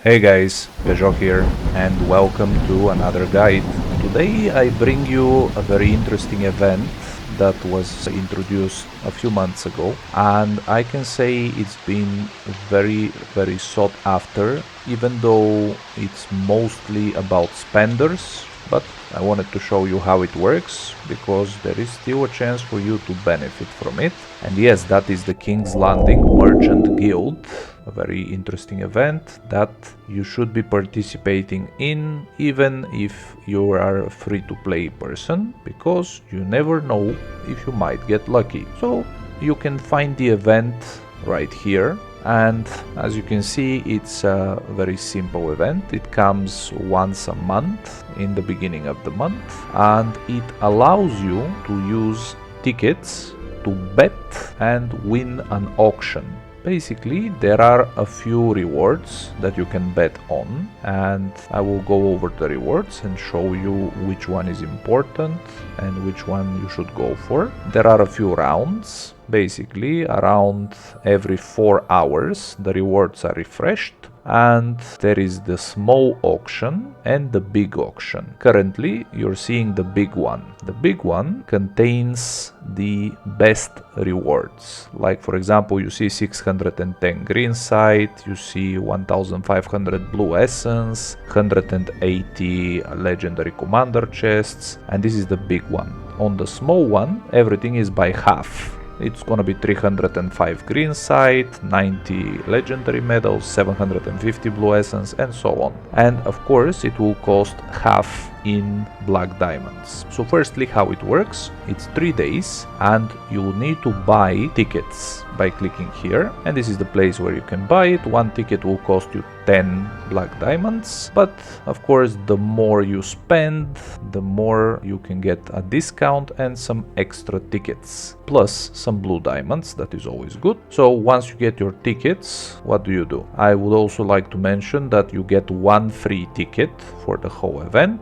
Hey guys, Peugeot here and welcome to another guide. Today I bring you a very interesting event that was introduced a few months ago, and I can say it's been very sought after, even though it's mostly about spenders. But I wanted to show you how it works, because there is still a chance for you to benefit from it. And yes, that is the King's Landing Merchant Guild, a very interesting event that you should be participating in, even if you are a free-to-play person, because you never know if you might get lucky. So you can find the event right here. And as you can see, it's a very simple event. It comes once a month in the beginning of the month, and it allows you to use tickets to bet and win an auction. Basically, there are a few rewards that you can bet on, and I will go over the rewards and show you which one is important and which one you should go for. There are a few rounds. Basically, around every 4 hours, the rewards are refreshed. And there is the small auction and the big auction. Currently, you're seeing the big one. The big one contains the best rewards. Like, for example, you see 610 green site, you see 1500 blue essence, 180 legendary commander chests, and this is the big one. On the small one, everything is by half. It's gonna be 305 green site, 90 legendary medals, 750 blue essence, and so on. And of course, it will cost half in black diamonds. So firstly, how it works, it's 3 days, and you will need to buy tickets by clicking here, and this is the place where you can buy it. One ticket will cost you 10 black diamonds, but of course the more you spend, the more you can get a discount and some extra tickets, plus some blue diamonds. That is always good. So once you get your tickets, what do? I would also like to mention that you get one free ticket for the whole event,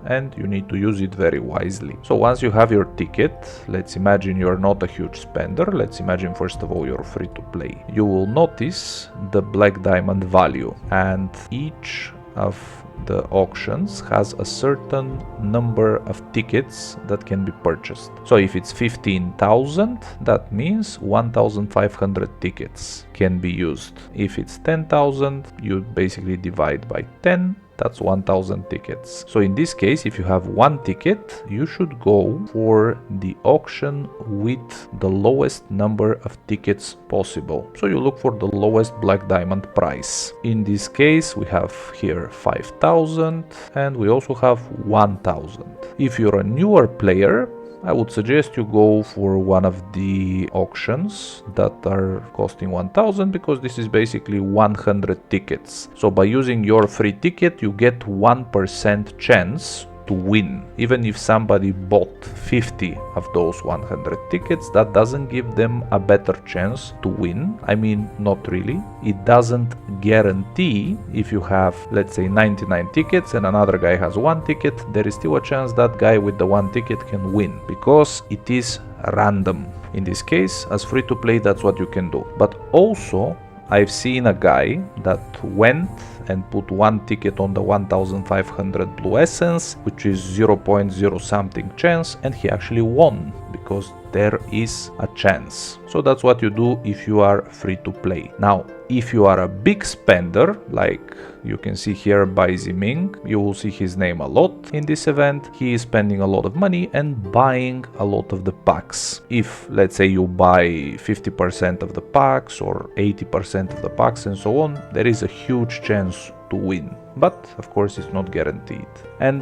and you need to use it very wisely. So once you have your ticket, let's imagine you're not a huge spender. Let's imagine first of all you're free to play. You will notice the black diamond value, and each of the auctions has a certain number of tickets that can be purchased. So if it's 15,000, that means 1,500 tickets can be used. If it's 10,000, you basically divide by 10. That's 1,000 tickets. So in this case, if you have one ticket, you should go for the auction with the lowest number of tickets possible. So you look for the lowest black diamond price. In this case, we have here 5,000, and we also have 1,000. If you're a newer player, I would suggest you go for one of the auctions that are costing 1,000, because this is basically 100 tickets. So by using your free ticket, you get 1% chance to win. Even if somebody bought 50 of those 100 tickets, that doesn't give them a better chance to win. I mean, not really. It doesn't guarantee. If you have, let's say, 99 tickets and another guy has one ticket, there is still a chance that guy with the one ticket can win, because it is random. In this case, as free to play, that's what you can do. But also, I've seen a guy that went and put one ticket on the 1500 blue essence, which is 0.0 something chance, and he actually won, because there is a chance. So that's what you do if you are free to play. Now, if you are a big spender, like you can see here by Ziming, you will see his name a lot in this event. He is spending a lot of money and buying a lot of the packs. If, let's say, you buy 50% of the packs or 80% of the packs and so on, there is a huge chance to win. But of course, it's not guaranteed. And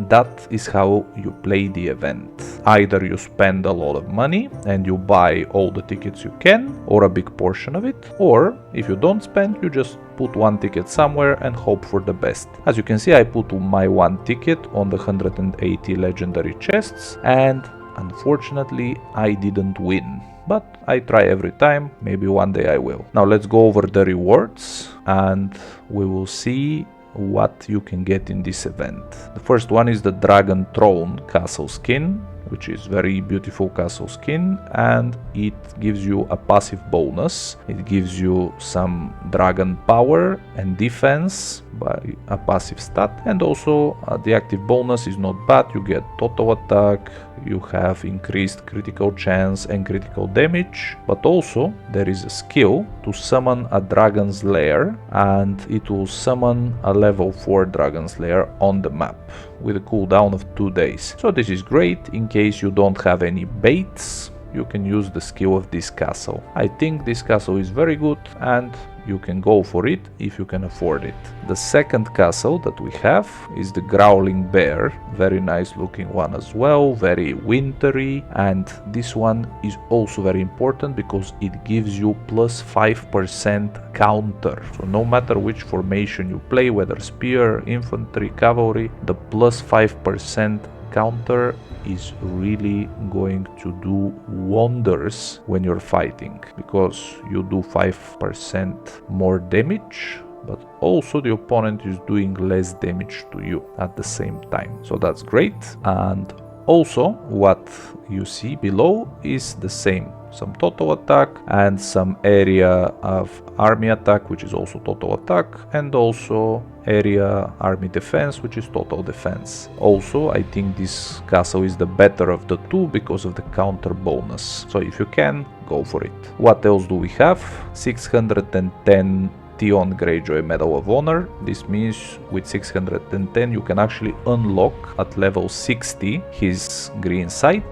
that is how you play the event. Either you spend a lot of money and you buy all the tickets you can, or a big portion of it, or if you don't spend, you just put one ticket somewhere and hope for the best. As you can see, I put my one ticket on the 180 legendary chests, and unfortunately I didn't win. But I try every time, maybe one day I will. Now let's go over the rewards, and we will see what you can get in this event. The first one is the Dragon Throne Castle skin, which is very beautiful castle skin, and it gives you a passive bonus. It gives you some dragon power and defense by a passive stat, and also the active bonus is not bad. You get total attack, you have increased critical chance and critical damage, but also there is a skill to summon a dragon's lair, and it will summon a level 4 dragon's lair on the map with a cooldown of 2 days. So this is great in case you don't have any baits. You can use the skill of this castle. I think this castle is very good, and you can go for it if you can afford it. The second castle that we have is the Growling Bear. Very nice looking one as well, very wintry, and this one is also very important because it gives you plus 5% counter. So no matter which formation you play, whether spear, infantry, cavalry, the plus 5% counter is really going to do wonders when you're fighting, because you do 5% more damage, but also the opponent is doing less damage to you at the same time. So that's great. And also what you see below is the same. Some total attack and some area of army attack, which is also total attack, and also area army defense, which is total defense. Also, I think this castle is the better of the two because of the counter bonus. So if you can, go for it. What else do we have? 610 Theon Greyjoy Medal of Honor. This means with 610 you can actually unlock at level 60 his green sight.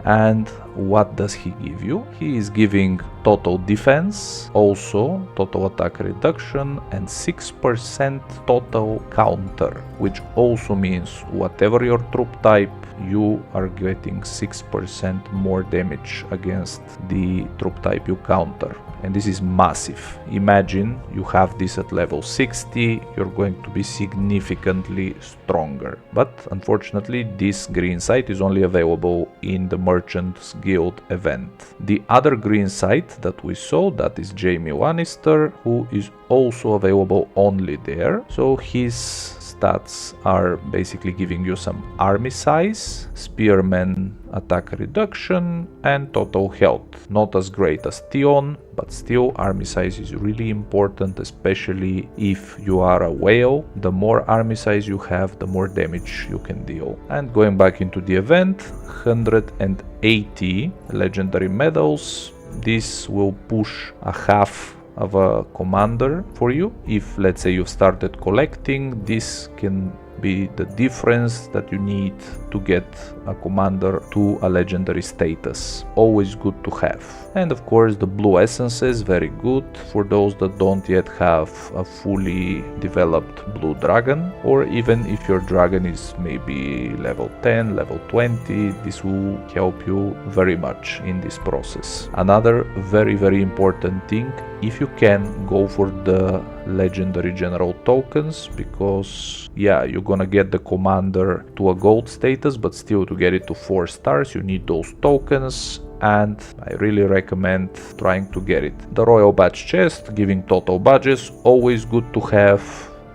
And what does he give you? He is giving total defense, also total attack reduction, and 6% total counter, which also means whatever your troop type, you are getting 6% more damage against the troop type you counter. And this is massive. Imagine you have this at level 60, you're going to be significantly stronger. But unfortunately, this green sight is only available in the Merchant's Guild event. The other green sight that we saw, that is Jaime Lannister, who is also available only there. So his stats are basically giving you some army size, spearman attack reduction, and total health. Not as great as Theon, but still army size is really important, especially if you are a whale. The more army size you have, the more damage you can deal. And going back into the event, 180 legendary medals. This will push a half of a commander for you. If let's say you've started collecting, this can be the difference that you need to get a commander to a legendary status. Always good to have. And of course the blue essences, very good for those that don't yet have a fully developed blue dragon, or even if your dragon is maybe level 10, level 20, this will help you very much in this process. Another very important thing, if you can, go for the legendary general tokens, because yeah, you're gonna get the commander to a gold status, but still to get it to 4 stars you need those tokens, and I really recommend trying to get it. The royal badge chest, giving total badges, always good to have,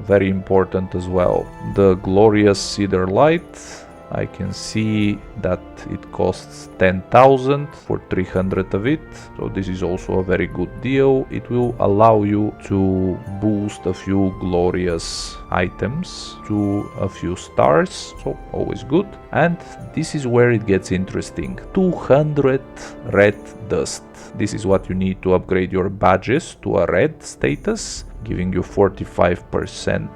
very important as well. The glorious cedar light, I can see that it costs 10,000 for 300 of it, so this is also a very good deal. It will allow you to boost a few glorious items to a few stars, so always good. And this is where it gets interesting. 200 red dust. This is what you need to upgrade your badges to a red status, giving you 45%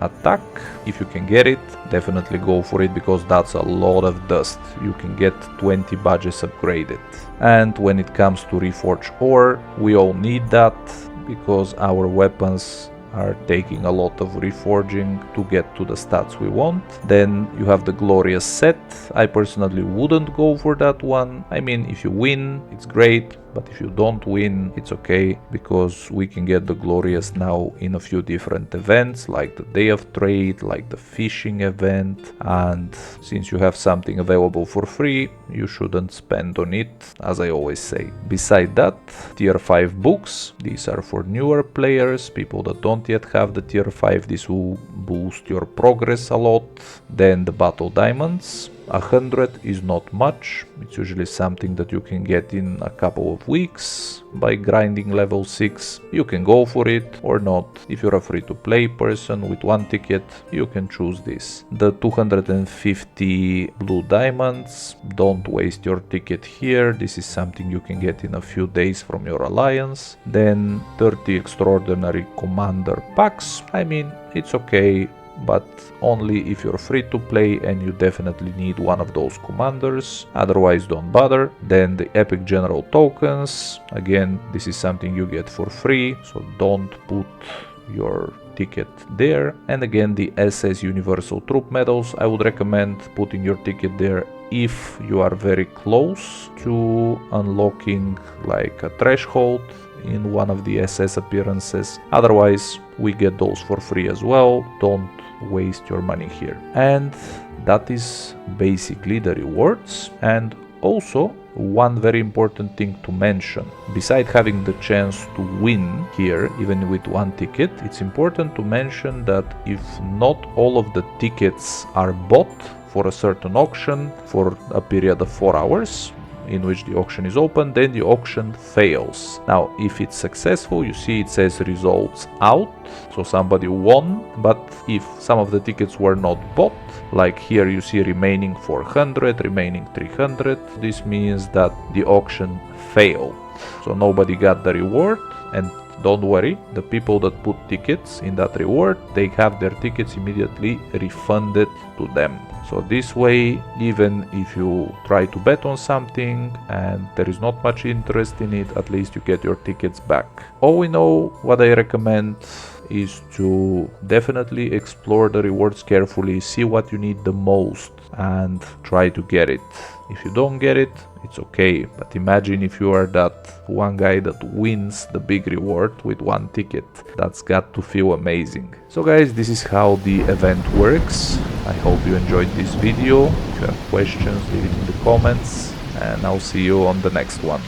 attack. If you can get it, definitely go for it, because that's a lot of dust. You can get 20 badges upgraded. And when it comes to reforge ore, we all need that, because our weapons are taking a lot of reforging to get to the stats we want. Then you have the glorious set. I personally wouldn't go for that one. I mean, if you win, it's great, but if you don't win, it's okay, because we can get the glorious now in a few different events, like the Day of Trade, like the fishing event, and since you have something available for free, you shouldn't spend on it, as I always say. Beside that, tier 5 books. These are for newer players, people that don't yet have the tier 5. This will boost your progress a lot. Then the battle diamonds. 100 is not much. It's usually something that you can get in a couple of weeks by grinding level 6. You can go for it or not. If you're a free-to-play person with one ticket, you can choose this. The 250 blue diamonds, don't waste your ticket here. This is something you can get in a few days from your alliance. Then 30 extraordinary commander packs. I mean, it's okay, but only if you're free to play and you definitely need one of those commanders, otherwise don't bother. Then the epic general tokens, again, this is something you get for free, so don't put your ticket there. And again, the SS universal troop medals, I would recommend putting your ticket there if you are very close to unlocking like a threshold in one of the SS appearances. Otherwise, we get those for free as well. Don't waste your money here. And that is basically the rewards. And also, one very important thing to mention, besides having the chance to win here even with one ticket, it's important to mention that if not all of the tickets are bought for a certain auction for a period of 4 hours in which the auction is open, then the auction fails. Now, if it's successful, you see it says results out, so somebody won. But if some of the tickets were not bought, like here you see remaining 400, remaining 300, this means that the auction failed. So nobody got the reward. And don't worry, the people that put tickets in that reward, they have their tickets immediately refunded to them. So this way, even if you try to bet on something and there is not much interest in it, at least you get your tickets back. All in all, what I recommend is to definitely explore the rewards carefully, see what you need the most and try to get it. If you don't get it, it's okay, but imagine if you are that one guy that wins the big reward with one ticket. That's got to feel amazing. So guys, this is how the event works. I hope you enjoyed this video. If you have questions, leave it in the comments, and I'll see you on the next one.